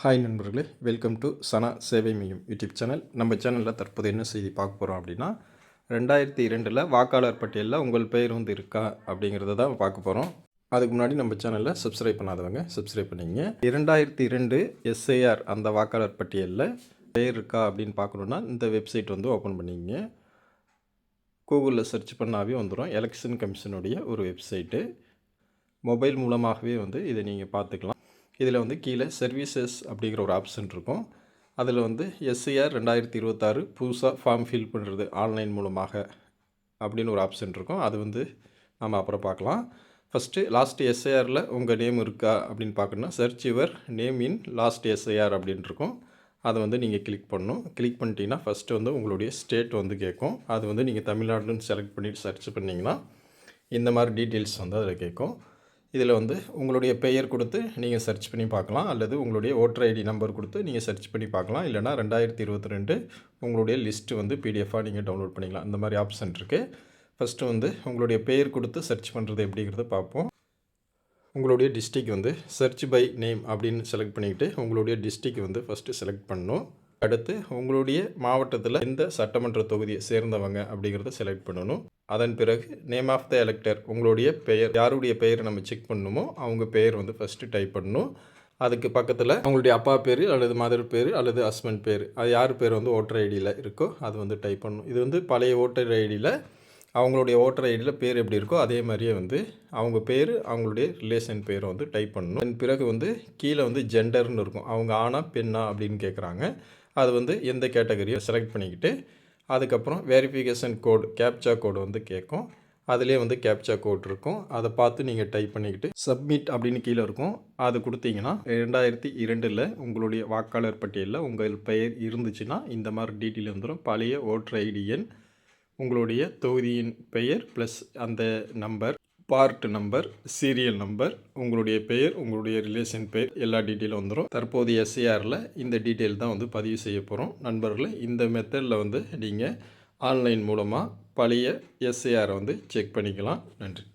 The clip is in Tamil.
ஹாய் நண்பர்களே, வெல்கம் டு சனா சேவை மையம் யூடியூப் சேனல். நம்ம சேனலில் தற்போது என்ன செய்தி பார்க்க போகிறோம் அப்படின்னா, 2002 வாக்காளர் பட்டியலில் உங்கள் பெயர் வந்து இருக்கா அப்படிங்கிறத தான் பார்க்க போகிறோம். அதுக்கு முன்னாடி நம்ம சேனலில் சப்ஸ்கிரைப் பண்ணாதவங்க சப்ஸ்கிரைப் பண்ணிங்க. 2002 எஸ்ஐஆர் அந்த வாக்காளர் பட்டியலில் பெயர் இருக்கா அப்படின்னு பார்க்கணுன்னா இந்த வெப்சைட் வந்து ஓப்பன் பண்ணிங்க. கூகுளில் சர்ச் பண்ணாவே வந்துடும். எலெக்ஷன் கமிஷனுடைய ஒரு வெப்சைட்டு. மொபைல் மூலமாகவே வந்து இதை நீங்கள் பார்த்துக்கலாம். இதில் வந்து கீழே சர்வீசஸ் அப்படிங்கிற ஒரு ஆப்ஷன் இருக்கும். அதில் வந்து எஸ்ஐஆர் 2026 புதுசாக ஃபார்ம் ஃபில் பண்ணுறது ஆன்லைன் மூலமாக அப்படின்னு ஒரு ஆப்ஷன் இருக்கும். அது வந்து நம்ம அப்புறம் பார்க்கலாம். ஃபஸ்ட்டு லாஸ்ட் எஸ்ஐஆரில் உங்கள் நேம் இருக்கா அப்படின்னு பார்க்கணுன்னா search your name in last SIR அப்படின்னு இருக்கும். அதை வந்து நீங்கள் கிளிக் பண்ணணும். கிளிக் பண்ணிட்டீங்கன்னா ஃபஸ்ட்டு வந்து உங்களுடைய ஸ்டேட் வந்து கேட்கும். அது வந்து நீங்கள் தமிழ்நாடுன்னு செலக்ட் பண்ணிவிட்டு சர்ச் பண்ணிங்கன்னா இந்த மாதிரி டீட்டெயில்ஸ் வந்து அதில் கேட்கும். இதில் வந்து உங்களுடைய பெயர் கொடுத்து நீங்கள் சர்ச் பண்ணி பார்க்கலாம், அல்லது உங்களுடைய ஓட்டர் ஐடி நம்பர் கொடுத்து நீங்கள் சர்ச் பண்ணி பார்க்கலாம். இல்லைனா 2022 உங்களுடைய லிஸ்ட்டு வந்து பிடிஎஃபாக நீங்கள் டவுன்லோட் பண்ணிக்கலாம். இந்த மாதிரி ஆப்ஷன் இருக்குது. ஃபஸ்ட்டு வந்து உங்களுடைய பெயர் கொடுத்து சர்ச் பண்ணுறது எப்படிங்கிறத பார்ப்போம். உங்களுடைய டிஸ்ட்ரிக் வந்து சர்ச் பை நேம் அப்படின்னு செலக்ட் பண்ணிக்கிட்டு உங்களுடைய டிஸ்ட்ரிக் வந்து ஃபஸ்ட்டு செலக்ட் பண்ணணும். அடுத்து உங்களுடைய மாவட்டத்தில் எந்த சட்டமன்ற தொகுதியை சேர்ந்தவங்க அப்படிங்கிறத செலக்ட் பண்ணணும். அதன் பிறகு நேம் ஆஃப் த எலெக்டர், உங்களுடைய பெயர், யாருடைய பெயரை நம்ம செக் பண்ணணுமோ அவங்க பெயர் வந்து ஃபஸ்ட்டு டைப் பண்ணணும். அதுக்கு பக்கத்தில் அவங்களுடைய அப்பா பேர் அல்லது மதர் பேர் அல்லது ஹஸ்பண்ட் பேர், அது யார் பேர் வந்து ஓட்டர் ஐடியில் இருக்கோ அது வந்து டைப் பண்ணணும். இது வந்து பழைய ஓட்டர் ஐடியில் அவங்களுடைய ஓட்டர் ஐடியில் பேர் எப்படி இருக்கோ அதே மாதிரியே வந்து அவங்க பேர், அவங்களுடைய ரிலேஷன் பேரை வந்து டைப் பண்ணணும். அதன் பிறகு வந்து கீழே வந்து ஜெண்டர்னு இருக்கும். அவங்க ஆணா பெண்ணா அப்படின்னு கேட்குறாங்க. அது வந்து எந்த கேட்டகரியை செலக்ட் பண்ணிக்கிட்டு அதுக்கப்புறம் வெரிஃபிகேஷன் கோடு, கேப்சா கோடு வந்து கேட்கும். அதிலே வந்து கேப்சா கோட் இருக்கும். அதை பார்த்து நீங்கள் டைப் பண்ணிக்கிட்டு சப்மிட் அப்படின்னு கீழே இருக்கும். அது கொடுத்தீங்கன்னா 2002 உங்களுடைய வாக்காளர் பட்டியலில் உங்கள் பெயர் இருந்துச்சுன்னா இந்த மாதிரி டீட்டெயில் வந்துடும். பழைய ஓட்டர் ஐடி எண், உங்களுடைய தொகுதியின் பெயர் ப்ளஸ் அந்த number, part number, serial number, உங்களுடைய பெயர், உங்களுடைய ரிலேஷன் பெயர், எல்லா டீட்டெயிலும் வந்துடும். தற்போது எஸ்ஐஆரில் இந்த டீட்டெயில் தான் வந்து பதிவு செய்ய போகிறோம். நண்பர்களே, இந்த மெத்தடில் வந்து நீங்கள் ஆன்லைன் மூலமாக பழைய எஸ்ஐஆரை வந்து செக் பண்ணிக்கலாம். நன்றி.